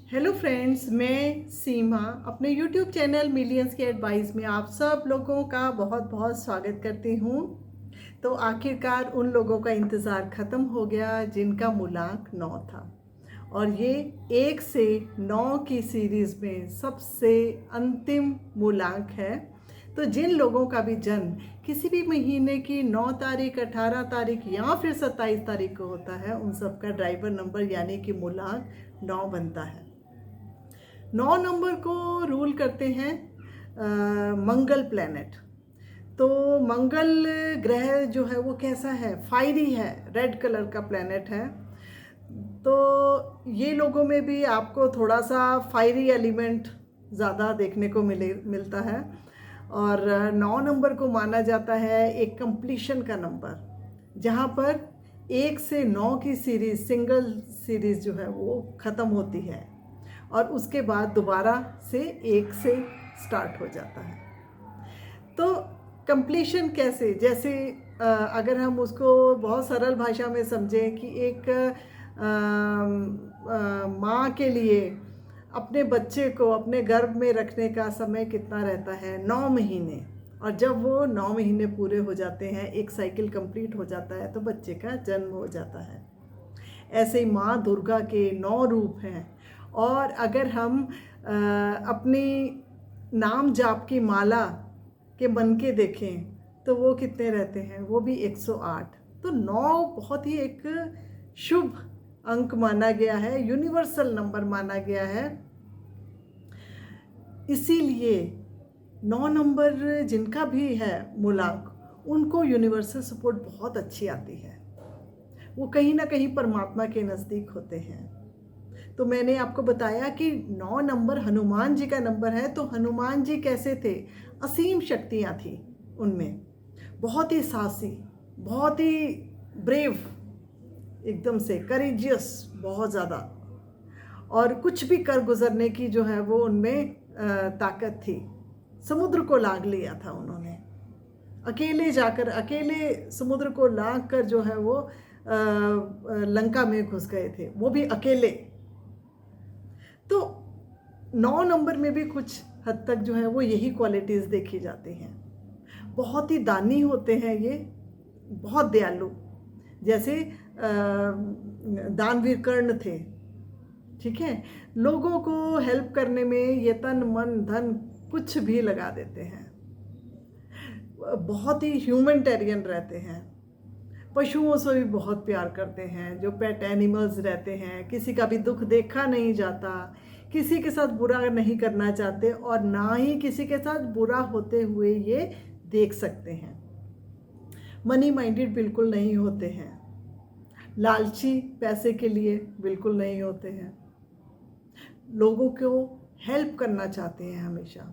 Hello friends, मैं सीमा अपने YouTube channel millions के एडवाइस में आप सब लोगों का बहुत बहुत स्वागत करती हूँ। तो आखिरकार उन लोगों का इंतज़ार ख़त्म हो गया जिनका मूलांक 9 था, और ये 1 से 9 की सीरीज़ में सबसे अंतिम मूलांक है। तो जिन लोगों का भी जन्म किसी भी महीने की 9 तारीख, 18 तारीख या फिर 27 तारीख को होता है, उन सब का ड्राइवर नंबर यानी कि मूलांक 9 बनता है। 9 नंबर को रूल करते हैं मंगल प्लैनेट। तो मंगल ग्रह जो है वो कैसा है? फायरी है, रेड कलर का प्लैनेट है। तो ये लोगों में भी आपको थोड़ा सा फायरी एलिमेंट ज़्यादा देखने को मिलता है। और 9 नंबर को माना जाता है एक कंप्लीशन का नंबर, जहाँ पर 1 से 9 की सीरीज़, सिंगल सीरीज़ जो है वो ख़त्म होती है और उसके बाद दोबारा से 1 से स्टार्ट हो जाता है। तो कंप्लीशन कैसे? जैसे अगर हम उसको बहुत सरल भाषा में समझें कि एक माँ के लिए अपने बच्चे को अपने गर्भ में रखने का समय कितना रहता है? 9 महीने। और जब वो 9 महीने पूरे हो जाते हैं, एक साइकिल कंप्लीट हो जाता है, तो बच्चे का जन्म हो जाता है। ऐसे ही माँ दुर्गा के 9 रूप हैं। और अगर हम अपनी नाम जाप की माला के मनके देखें तो वो कितने रहते हैं? वो भी 108। तो 9 बहुत ही एक शुभ अंक माना गया है, यूनिवर्सल नंबर माना गया है। इसीलिए 9 नंबर जिनका भी है मूलांक, उनको यूनिवर्सल सपोर्ट बहुत अच्छी आती है। वो कहीं ना कहीं परमात्मा के नज़दीक होते हैं। तो मैंने आपको बताया कि 9 नंबर हनुमान जी का नंबर है। तो हनुमान जी कैसे थे? असीम शक्तियाँ थी उनमें, बहुत ही साहसी, बहुत ही ब्रेव, एकदम से करेजियस, बहुत ज़्यादा, और कुछ भी कर गुजरने की जो है वो उनमें ताकत थी। समुद्र को लांघ लिया था उन्होंने, अकेले जाकर, अकेले समुद्र को लांघ कर जो है वो लंका में घुस गए थे, वो भी अकेले। तो 9 नंबर में भी कुछ हद तक जो है वो यही क्वालिटीज़ देखी जाती हैं। बहुत ही दानी होते हैं ये, बहुत दयालु। जैसे दानवीर कर्ण थे, ठीक है। लोगों को हेल्प करने में ये तन मन धन कुछ भी लगा देते हैं। बहुत ही ह्यूमैनिटेरियन रहते हैं। पशुओं से भी बहुत प्यार करते हैं, जो पेट एनिमल्स रहते हैं। किसी का भी दुख देखा नहीं जाता, किसी के साथ बुरा नहीं करना चाहते, और ना ही किसी के साथ बुरा होते हुए ये देख सकते हैं। मनी माइंडेड बिल्कुल नहीं होते हैं, लालची पैसे के लिए बिल्कुल नहीं होते हैं, लोगों को हेल्प करना चाहते हैं हमेशा।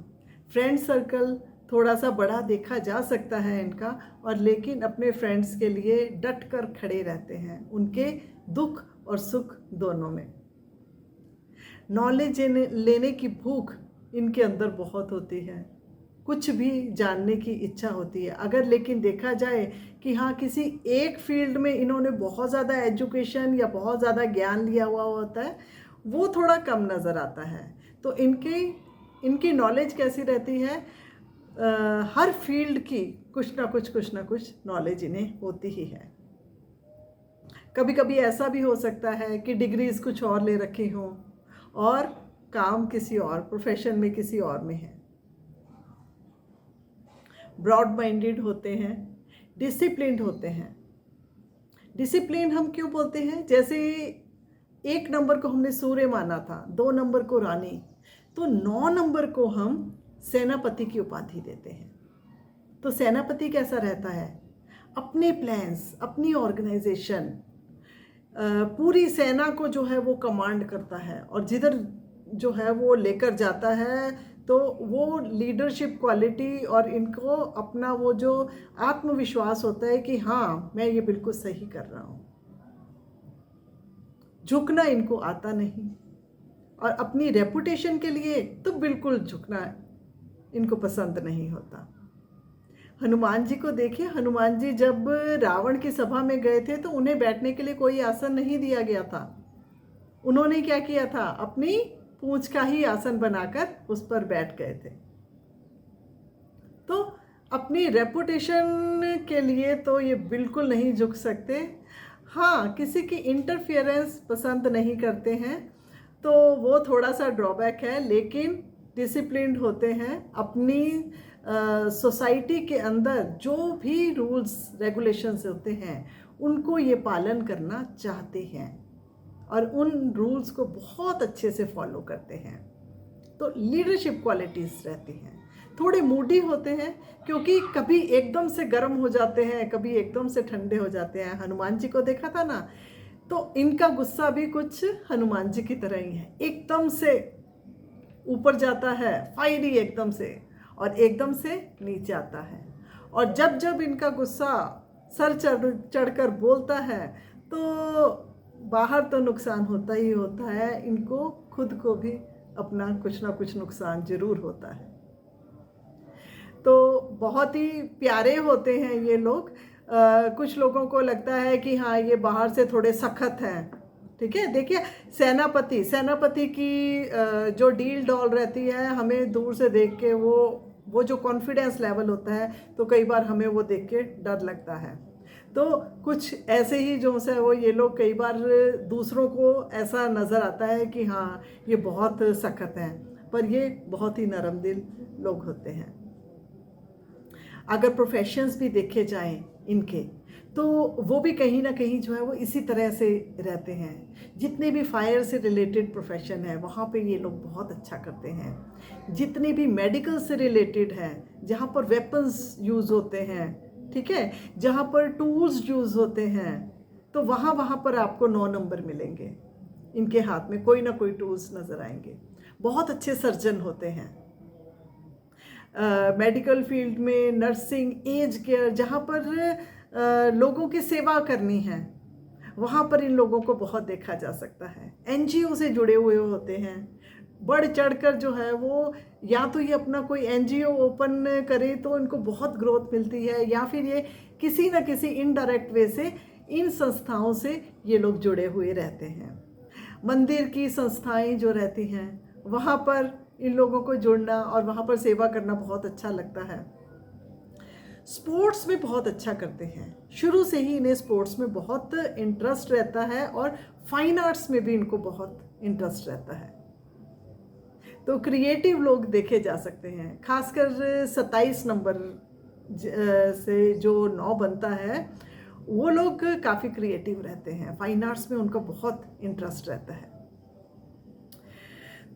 फ्रेंड सर्कल थोड़ा सा बड़ा देखा जा सकता है इनका, और लेकिन अपने फ्रेंड्स के लिए डट कर खड़े रहते हैं, उनके दुख और सुख दोनों में। नॉलेज लेने की भूख इनके अंदर बहुत होती है, कुछ भी जानने की इच्छा होती है। अगर लेकिन देखा जाए कि हाँ, किसी एक फील्ड में इन्होंने बहुत ज़्यादा एजुकेशन या बहुत ज़्यादा ज्ञान लिया हुआ होता है, वो थोड़ा कम नज़र आता है। तो इनकी नॉलेज कैसी रहती है? हर फील्ड की कुछ ना कुछ नॉलेज इन्हें होती ही है। कभी कभी ऐसा भी हो सकता है कि डिग्रीज कुछ और ले रखी हों और काम किसी और, प्रोफेशन में किसी और में है। ब्रॉड माइंडेड होते हैं, डिसिप्लिन्ड होते हैं। डिसिप्लिन हम क्यों बोलते हैं? जैसे 1 नंबर को हमने सूर्य माना था, 2 नंबर को रानी, तो 9 नंबर को हम सेनापति की उपाधि देते हैं। तो सेनापति कैसा रहता है? अपने प्लान्स, अपनी ऑर्गेनाइजेशन, पूरी सेना को जो है वो कमांड करता है, और जिधर जो है वो लेकर जाता है। तो वो लीडरशिप क्वालिटी और इनको अपना वो जो आत्मविश्वास होता है कि हाँ, मैं ये बिल्कुल सही कर रहा हूँ। झुकना इनको आता नहीं, और अपनी रेपुटेशन के लिए तो बिल्कुल झुकना इनको पसंद नहीं होता। हनुमान जी को देखिए, हनुमान जी जब रावण की सभा में गए थे तो उन्हें बैठने के लिए कोई आसन नहीं दिया गया था। उन्होंने क्या किया था? अपनी पूंछ का ही आसन बनाकर उस पर बैठ गए थे। तो अपनी रेपुटेशन के लिए तो ये बिल्कुल नहीं झुक सकते। हाँ, किसी की इंटरफियरेंस पसंद नहीं करते हैं, तो वो थोड़ा सा ड्रॉबैक है, लेकिन डिसिप्लिन्ड होते हैं। अपनी सोसाइटी के अंदर जो भी रूल्स रेगुलेशंस होते हैं उनको ये पालन करना चाहते हैं और उन रूल्स को बहुत अच्छे से फॉलो करते हैं। तो लीडरशिप क्वालिटीज़ रहती हैं। थोड़े मूडी होते हैं क्योंकि कभी एकदम से गर्म हो जाते हैं, कभी एकदम से ठंडे हो जाते हैं। हनुमान जी को देखा था ना, तो इनका गुस्सा भी कुछ हनुमान जी की तरह ही है। एकदम से ऊपर जाता है, फायरी एकदम से, और एकदम से नीचे आता है। और जब जब इनका गुस्सा सर चढ़कर बोलता है तो बाहर तो नुकसान होता ही होता है, इनको खुद को भी अपना कुछ ना कुछ नुकसान जरूर होता है। तो बहुत ही प्यारे होते हैं ये लोग। कुछ लोगों को लगता है कि हाँ, ये बाहर से थोड़े सख्त हैं, ठीक है। देखिए, सेनापति की जो डील डॉल रहती है, हमें दूर से देख के वो जो कॉन्फिडेंस लेवल होता है, तो कई बार हमें वो देख के डर लगता है। तो कुछ ऐसे ही जो है वो ये लोग कई बार दूसरों को ऐसा नज़र आता है कि हाँ, ये बहुत सख्त हैं, पर ये बहुत ही नरम दिल लोग होते हैं। अगर प्रोफेशंस भी देखे जाएं इनके, तो वो भी कहीं ना कहीं जो है वो इसी तरह से रहते हैं। जितने भी फायर से रिलेटेड प्रोफेशन है वहाँ पे ये लोग बहुत अच्छा करते हैं। जितने भी मेडिकल से रिलेटेड है, जहाँ पर वेपन्स यूज़ होते हैं, ठीक है, जहाँ पर टूल्स यूज़ होते हैं, तो वहाँ पर आपको 9 नंबर मिलेंगे। इनके हाथ में कोई ना कोई टूल्स नज़र आएंगे। बहुत अच्छे सर्जन होते हैं। मेडिकल फील्ड में, नर्सिंग, एज केयर, जहाँ पर लोगों की सेवा करनी है, वहाँ पर इन लोगों को बहुत देखा जा सकता है। एनजीओ से जुड़े हुए होते हैं। बढ़ चढ़कर जो है वो, या तो ये अपना कोई एनजीओ ओपन करे तो इनको बहुत ग्रोथ मिलती है, या फिर ये किसी न किसी इनडायरेक्ट वे से इन संस्थाओं से ये लोग जुड़े हुए रहते हैं। मंदिर की संस्थाएं जो रहती हैं, वहाँ पर इन लोगों को जुड़ना और वहाँ पर सेवा करना बहुत अच्छा लगता है। स्पोर्ट्स में बहुत अच्छा करते हैं। शुरू से ही इन्हें स्पोर्ट्स में बहुत इंटरेस्ट रहता है और फाइन आर्ट्स में भी इनको बहुत इंटरेस्ट रहता है। तो क्रिएटिव लोग देखे जा सकते हैं। खासकर 27 नंबर से जो 9 बनता है, वो लोग काफ़ी क्रिएटिव रहते हैं। फाइन आर्ट्स में उनका बहुत इंटरेस्ट रहता है।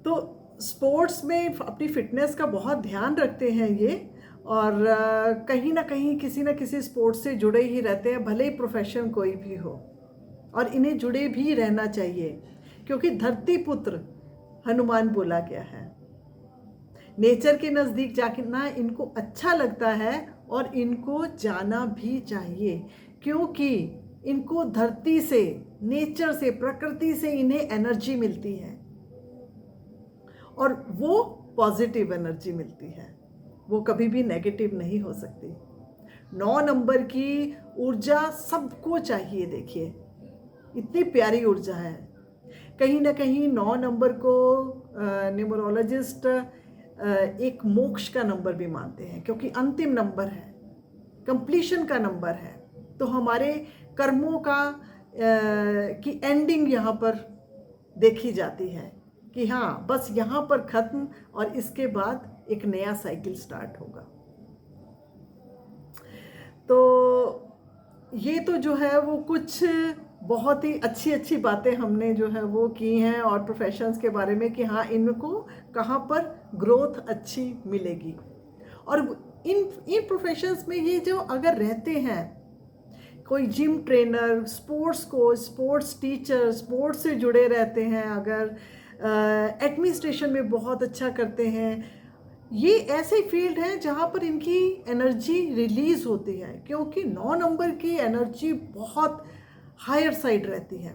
तो स्पोर्ट्स में अपनी फिटनेस का बहुत ध्यान रखते हैं ये, और कहीं ना कहीं किसी न किसी स्पोर्ट्स से जुड़े ही रहते हैं, भले ही प्रोफेशन कोई भी हो। और इन्हें जुड़े भी रहना चाहिए, क्योंकि धरती पुत्र हनुमान बोला गया है। नेचर के नज़दीक जाना इनको अच्छा लगता है और इनको जाना भी चाहिए, क्योंकि इनको धरती से, नेचर से, प्रकृति से इन्हें एनर्जी मिलती है, और वो पॉजिटिव एनर्जी मिलती है, वो कभी भी नेगेटिव नहीं हो सकती। 9 नंबर की ऊर्जा सबको चाहिए। देखिए, इतनी प्यारी ऊर्जा है। कहीं ना कहीं 9 नंबर को न्यूमरोलॉजिस्ट एक मोक्ष का नंबर भी मानते हैं, क्योंकि अंतिम नंबर है, कंप्लीशन का नंबर है। तो हमारे कर्मों का की एंडिंग यहाँ पर देखी जाती है कि हाँ, बस यहाँ पर ख़त्म, और इसके बाद एक नया साइकिल स्टार्ट होगा। तो ये तो जो है वो कुछ बहुत ही अच्छी अच्छी बातें हमने जो है वो की हैं, और प्रोफेशंस के बारे में कि हाँ, इनको कहाँ पर ग्रोथ अच्छी मिलेगी। और इन प्रोफेशंस में ये जो अगर रहते हैं, कोई gym trainer, sports coach, sports teacher, sports से जुड़े रहते हैं, अगर एडमिनिस्ट्रेशन में बहुत अच्छा करते हैं, ये ऐसे फील्ड हैं जहाँ पर इनकी एनर्जी रिलीज़ होती है, क्योंकि 9 नंबर की एनर्जी बहुत हायर साइड रहती है।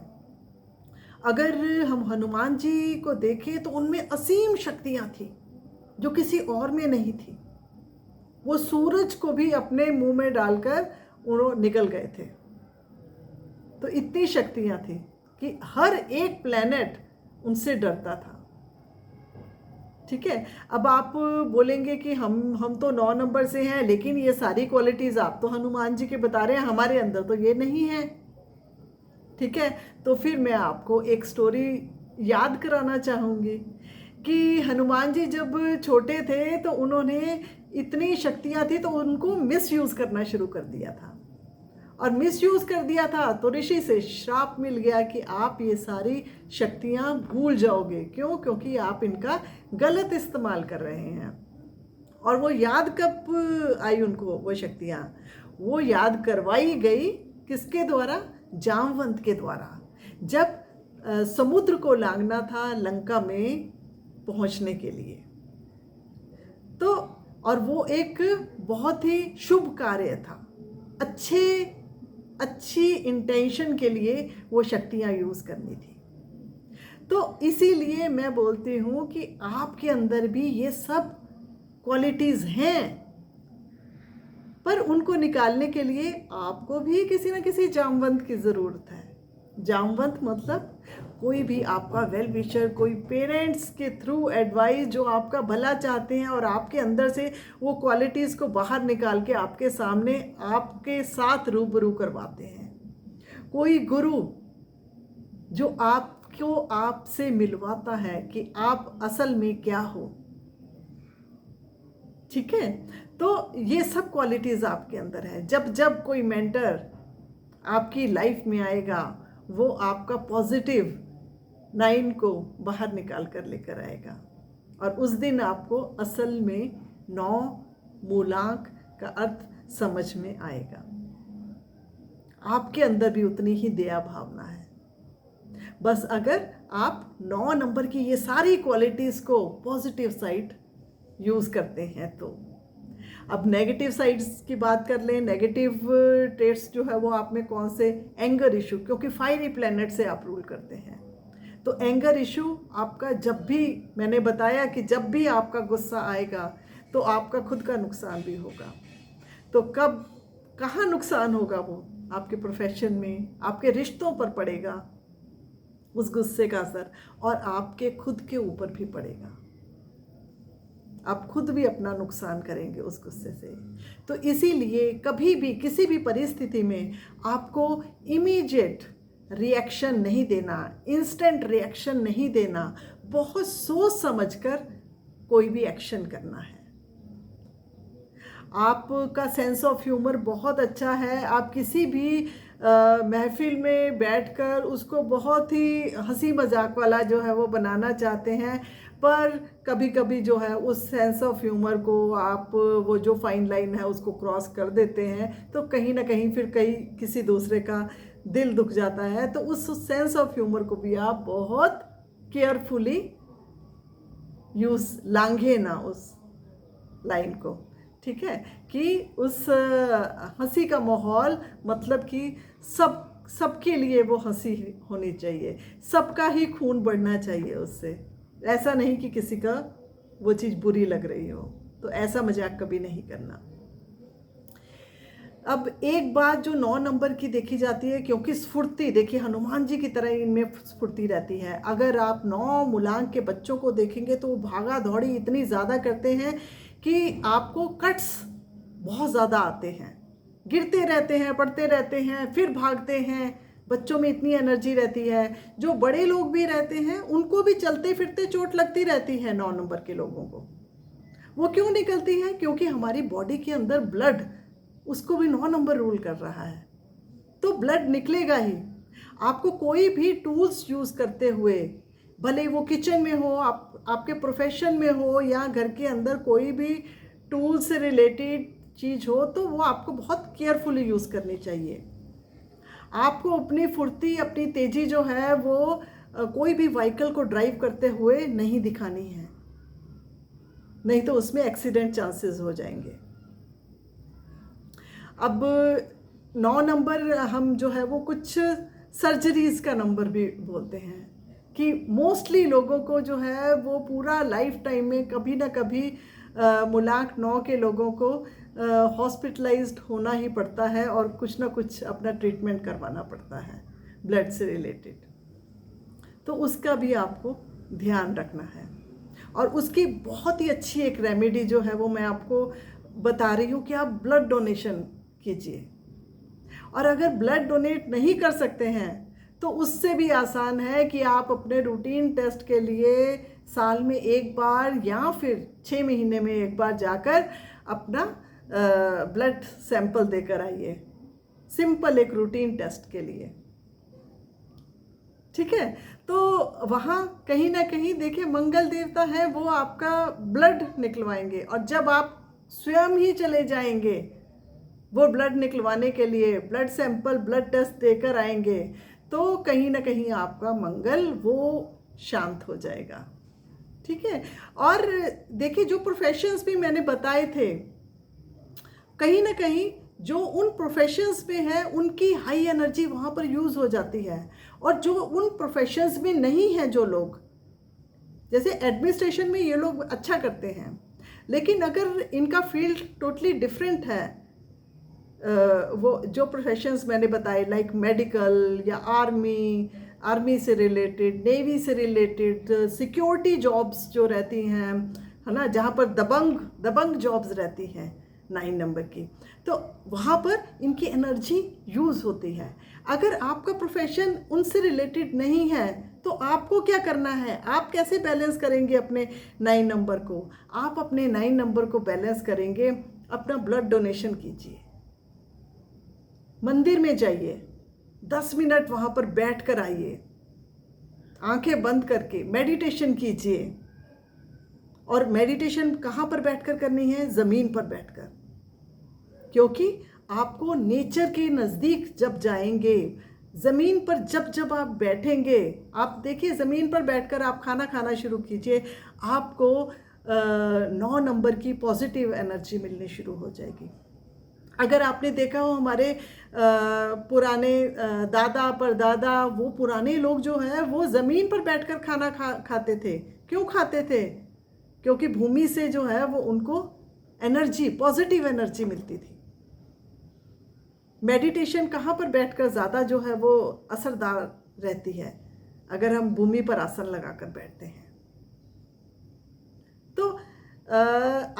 अगर हम हनुमान जी को देखें तो उनमें असीम शक्तियाँ थी जो किसी और में नहीं थी। वो सूरज को भी अपने मुंह में डालकर उन्होंने निकल गए थे। तो इतनी शक्तियाँ थी कि हर एक प्लेनेट उनसे डरता था। ठीक है। अब आप बोलेंगे कि हम तो 9 नंबर से हैं, लेकिन ये सारी क्वालिटीज़ आप तो हनुमान जी के बता रहे हैं, हमारे अंदर तो ये नहीं है। ठीक है। तो फिर मैं आपको एक स्टोरी याद कराना चाहूँगी कि हनुमान जी जब छोटे थे तो उन्होंने इतनी शक्तियाँ थी तो उनको मिसयूज़ करना शुरू कर दिया था, और मिसयूज़ कर दिया था तो ऋषि से श्राप मिल गया कि आप ये सारी शक्तियाँ भूल जाओगे। क्यों? क्योंकि आप इनका गलत इस्तेमाल कर रहे हैं। और वो याद कब आई उनको वो शक्तियाँ? वो याद करवाई गई किसके द्वारा? जामवंत के द्वारा। जब समुद्र को लांघना था लंका में पहुंचने के लिए, तो और वो एक बहुत ही शुभ कार्य था, अच्छी इंटेंशन के लिए वो शक्तियाँ यूज़ करनी थी। तो इसीलिए मैं बोलती हूँ कि आपके अंदर भी ये सब क्वालिटीज़ हैं, पर उनको निकालने के लिए आपको भी किसी न किसी जामवंत की ज़रूरत है। जामवंत मतलब कोई भी आपका वेल विशर, कोई पेरेंट्स के थ्रू एडवाइस जो आपका भला चाहते हैं और आपके अंदर से वो क्वालिटीज़ को बाहर निकाल के आपके सामने आपके साथ रूबरू करवाते हैं। कोई गुरु जो आपको आपसे मिलवाता है कि आप असल में क्या हो। ठीक है। तो ये सब क्वालिटीज़ आपके अंदर है। जब जब कोई मेंटर आपकी लाइफ में आएगा वो आपका पॉजिटिव 9 को बाहर निकाल कर लेकर आएगा, और उस दिन आपको असल में 9 मूलांक का अर्थ समझ में आएगा। आपके अंदर भी उतनी ही दया भावना है। बस अगर आप 9 नंबर की ये सारी क्वालिटीज़ को पॉजिटिव साइड यूज़ करते हैं तो। अब नेगेटिव साइड्स की बात कर लें। नेगेटिव ट्रेट्स जो है वो आप में कौन से? एंगर इशू, क्योंकि फायरी प्लैनेट से आप रूल करते हैं। तो एंगर इशू आपका जब भी, मैंने बताया कि जब भी आपका गुस्सा आएगा तो आपका खुद का नुकसान भी होगा। तो कब कहाँ नुकसान होगा? वो आपके प्रोफेशन में, आपके रिश्तों पर पड़ेगा उस गुस्से का असर, और आपके खुद के ऊपर भी पड़ेगा। आप खुद भी अपना नुकसान करेंगे उस गुस्से से। तो इसीलिए कभी भी किसी भी परिस्थिति में आपको इमीडिएट रिएक्शन नहीं देना, इंस्टेंट रिएक्शन नहीं देना, बहुत सोच समझकर कोई भी एक्शन करना है। आपका सेंस ऑफ ह्यूमर बहुत अच्छा है। आप किसी भी महफिल में बैठकर उसको बहुत ही हंसी मजाक वाला जो है वो बनाना चाहते हैं, पर कभी कभी जो है उस सेंस ऑफ ह्यूमर को आप, वो जो फाइन लाइन है उसको क्रॉस कर देते हैं, तो कहीं ना कहीं फिर किसी दूसरे का दिल दुख जाता है। तो उस सेंस ऑफ ह्यूमर को भी आप बहुत केयरफुली लांघे ना उस लाइन को। ठीक है, कि उस हंसी का माहौल, मतलब कि सबके लिए वो हंसी होनी चाहिए, सबका ही खून बढ़ना चाहिए उससे। ऐसा नहीं कि किसी का वो चीज़ बुरी लग रही हो, तो ऐसा मजाक कभी नहीं करना। अब एक बात जो 9 नंबर की देखी जाती है, क्योंकि स्फूर्ति, देखिए हनुमान जी की तरह इनमें स्फूर्ति रहती है। अगर आप 9 मूलांक के बच्चों को देखेंगे तो वो भागा दौड़ी इतनी ज़्यादा करते हैं कि आपको कट्स बहुत ज़्यादा आते हैं, गिरते रहते हैं, पड़ते रहते हैं, फिर भागते हैं। बच्चों में इतनी एनर्जी रहती है। जो बड़े लोग भी रहते हैं उनको भी चलते फिरते चोट लगती रहती है 9 नंबर के लोगों को। वो क्यों निकलती है? क्योंकि हमारी बॉडी के अंदर ब्लड, उसको भी 9 नंबर रूल कर रहा है, तो ब्लड निकलेगा ही। आपको कोई भी टूल्स यूज़ करते हुए, भले वो किचन में हो, आपके प्रोफेशन में हो, या घर के अंदर कोई भी टूल से रिलेटेड चीज़ हो, तो वो आपको बहुत केयरफुली यूज़ करनी चाहिए। आपको अपनी फुर्ती, अपनी तेज़ी जो है वो कोई भी व्हीकल को ड्राइव करते हुए नहीं दिखानी है, नहीं तो उसमें एक्सीडेंट चांसेस हो जाएंगे। अब 9 नंबर हम जो है वो कुछ सर्जरीज़ का नंबर भी बोलते हैं, कि मोस्टली लोगों को जो है वो पूरा लाइफ टाइम में कभी ना कभी मूलांक 9 के लोगों को हॉस्पिटलाइज्ड होना ही पड़ता है, और कुछ ना कुछ अपना ट्रीटमेंट करवाना पड़ता है ब्लड से रिलेटेड। तो उसका भी आपको ध्यान रखना है। और उसकी बहुत ही अच्छी एक रेमेडी जो है वो मैं आपको बता रही हूँ कि आप ब्लड डोनेशन कीजिए। और अगर ब्लड डोनेट नहीं कर सकते हैं तो उससे भी आसान है कि आप अपने रूटीन टेस्ट के लिए साल में एक बार या फिर 6 महीने में एक बार जाकर अपना ब्लड सैंपल देकर आइए, सिंपल एक रूटीन टेस्ट के लिए। ठीक है, तो वहाँ कहीं ना कहीं देखिए मंगल देवता है, वो आपका ब्लड निकलवाएंगे। और जब आप स्वयं ही चले जाएंगे वो ब्लड निकलवाने के लिए, ब्लड सैंपल ब्लड टेस्ट देकर आएंगे, तो कहीं ना कहीं आपका मंगल वो शांत हो जाएगा। ठीक है, और देखिए जो प्रोफेशंस भी मैंने बताए थे, कहीं ना कहीं जो उन प्रोफेशंस में है उनकी हाई एनर्जी वहाँ पर यूज़ हो जाती है। और जो उन प्रोफेशंस में नहीं है, जो लोग जैसे एडमिनिस्ट्रेशन में ये लोग अच्छा करते हैं, लेकिन अगर इनका फील्ड टोटली डिफरेंट है, वो जो प्रोफेशंस मैंने बताए लाइक मेडिकल या आर्मी से रिलेटेड, नेवी से रिलेटेड, सिक्योरिटी जॉब्स जो रहती हैं, है ना, जहाँ पर दबंग जॉब्स रहती हैं 9 नंबर की, तो वहाँ पर इनकी एनर्जी यूज़ होती है। अगर आपका प्रोफेशन उनसे रिलेटेड नहीं है तो आपको क्या करना है, आप कैसे बैलेंस करेंगे अपने 9 नंबर को? आप अपने 9 नंबर को बैलेंस करेंगे, अपना ब्लड डोनेशन कीजिए, मंदिर में जाइए, 10 मिनट वहाँ पर बैठ कर आइए, आंखें बंद करके मेडिटेशन कीजिए। और मेडिटेशन कहाँ पर बैठकर करनी है? ज़मीन पर बैठकर, क्योंकि आपको नेचर के नज़दीक जब जाएंगे, ज़मीन पर जब आप बैठेंगे, आप देखिए ज़मीन पर बैठकर आप खाना खाना शुरू कीजिए, आपको 9 नंबर की पॉजिटिव एनर्जी मिलनी शुरू हो जाएगी। अगर आपने देखा हो हमारे पुराने दादा परदादा, वो पुराने लोग जो हैं वो ज़मीन पर बैठकर खाना खाते थे। क्यों खाते थे? क्योंकि भूमि से जो है वो उनको एनर्जी, पॉजिटिव एनर्जी मिलती थी। मेडिटेशन कहाँ पर बैठकर ज़्यादा जो है वो असरदार रहती है? अगर हम भूमि पर आसन लगाकर बैठते हैं तो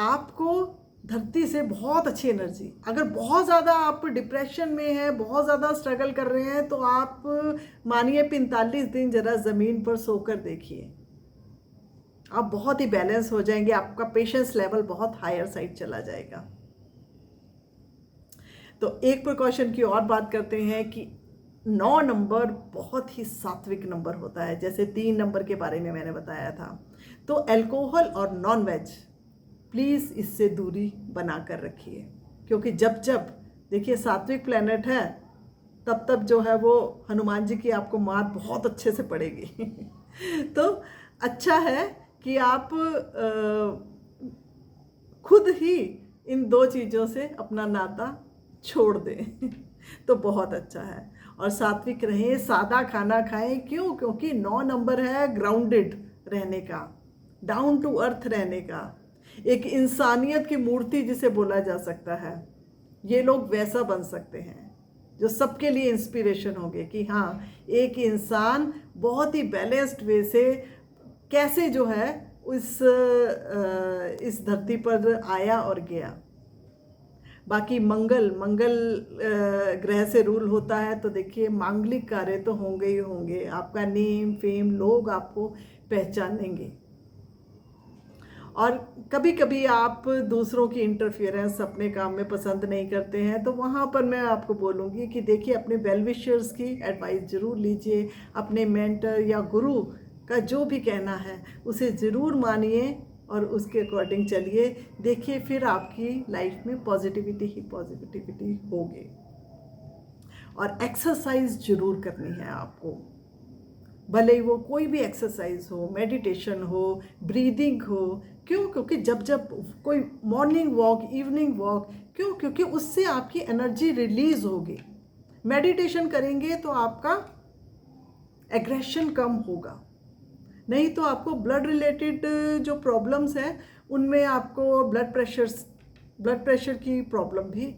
आपको धरती से बहुत अच्छी एनर्जी। अगर बहुत ज़्यादा आप डिप्रेशन में हैं, बहुत ज़्यादा स्ट्रगल कर रहे हैं, तो आप मानिए 45 दिन जरा ज़मीन पर सोकर देखिए, आप बहुत ही बैलेंस हो जाएंगे, आपका पेशेंस लेवल बहुत हायर साइड चला जाएगा। तो एक प्रिकॉशन की और बात करते हैं कि 9 नंबर बहुत ही सात्विक नंबर होता है, जैसे 3 नंबर के बारे में मैंने बताया था। तो अल्कोहल और नॉन वेज प्लीज़ इससे दूरी बना कर रखिए, क्योंकि जब देखिए सात्विक प्लैनेट है, तब जो है वो हनुमान जी की आपको मार बहुत अच्छे से पड़ेगी। तो अच्छा है कि आप खुद ही इन 2 चीज़ों से अपना नाता छोड़ दें। तो बहुत अच्छा है। और सात्विक रहें, सादा खाना खाएं। क्यों? क्योंकि 9 नंबर है ग्राउंडेड रहने का, डाउन टू अर्थ रहने का, एक इंसानियत की मूर्ति जिसे बोला जा सकता है। ये लोग वैसा बन सकते हैं जो सबके लिए इंस्पिरेशन होंगे कि हाँ, एक इंसान बहुत ही बैलेंस्ड वे से कैसे जो है इस धरती पर आया और गया। बाकी मंगल ग्रह से रूल होता है, तो देखिए मांगलिक कार्य तो होंगे ही होंगे, आपका नेम फेम, लोग आपको पहचानेंगे। और कभी कभी आप दूसरों की इंटरफियरेंस अपने काम में पसंद नहीं करते हैं, तो वहाँ पर मैं आपको बोलूँगी कि देखिए अपने वेल विशर्स की एडवाइस ज़रूर लीजिए, अपने मेंटर या गुरु का जो भी कहना है उसे ज़रूर मानिए और उसके अकॉर्डिंग चलिए। देखिए फिर आपकी लाइफ में पॉजिटिविटी होगी। और एक्सरसाइज जरूर करनी है आपको, भले ही वो कोई भी एक्सरसाइज हो, मेडिटेशन हो, ब्रीदिंग हो। क्यों? क्योंकि जब कोई मॉर्निंग वॉक, इवनिंग वॉक, क्यों? क्योंकि उससे आपकी एनर्जी रिलीज होगी। मेडिटेशन करेंगे तो आपका एग्रेशन कम होगा, नहीं तो आपको ब्लड रिलेटेड जो प्रॉब्लम्स हैं उनमें आपको ब्लड प्रेशर की प्रॉब्लम भी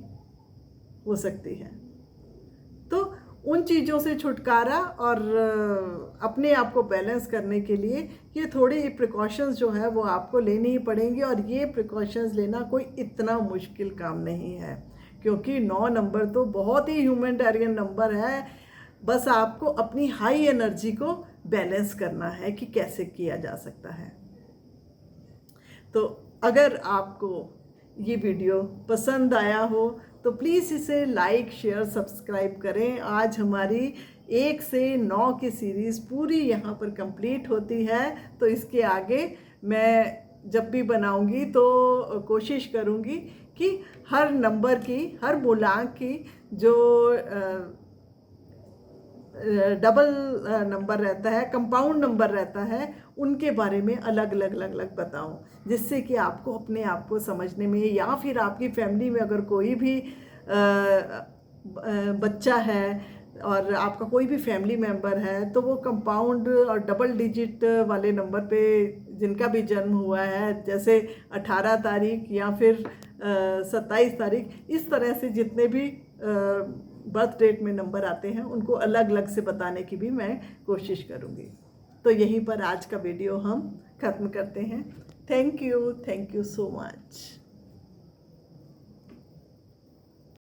हो सकती है। तो उन चीज़ों से छुटकारा और अपने आप को बैलेंस करने के लिए ये थोड़ी प्रिकॉशंस जो है वो आपको लेनी ही पड़ेंगी। और ये प्रिकॉशंस लेना कोई इतना मुश्किल काम नहीं है, क्योंकि 9 नंबर तो बहुत ही ह्यूमैनिटेरियन नंबर है। बस आपको अपनी हाई एनर्जी को बैलेंस करना है कि कैसे किया जा सकता है। तो अगर आपको ये वीडियो पसंद आया हो तो प्लीज़ इसे लाइक, शेयर, सब्सक्राइब करें। आज हमारी 1 से 9 की सीरीज़ पूरी यहाँ पर कंप्लीट होती है। तो इसके आगे मैं जब भी बनाऊंगी तो कोशिश करूंगी कि हर नंबर की, हर मूलांक की जो डबल नंबर रहता है, कंपाउंड नंबर रहता है, उनके बारे में अलग अलग अलग अलग बताऊं, जिससे कि आपको अपने आप को समझने में, या फिर आपकी फैमिली में अगर कोई भी बच्चा है और आपका कोई भी फैमिली मेम्बर है तो वो कंपाउंड और डबल डिजिट वाले नंबर पे जिनका भी जन्म हुआ है, जैसे 18 तारीख या फिर 27 तारीख, इस तरह से जितने भी बर्थ डेट में नंबर आते हैं उनको अलग अलग से बताने की भी मैं कोशिश करूँगी। तो यहीं पर आज का वीडियो हम ख़त्म करते हैं। Thank you so much.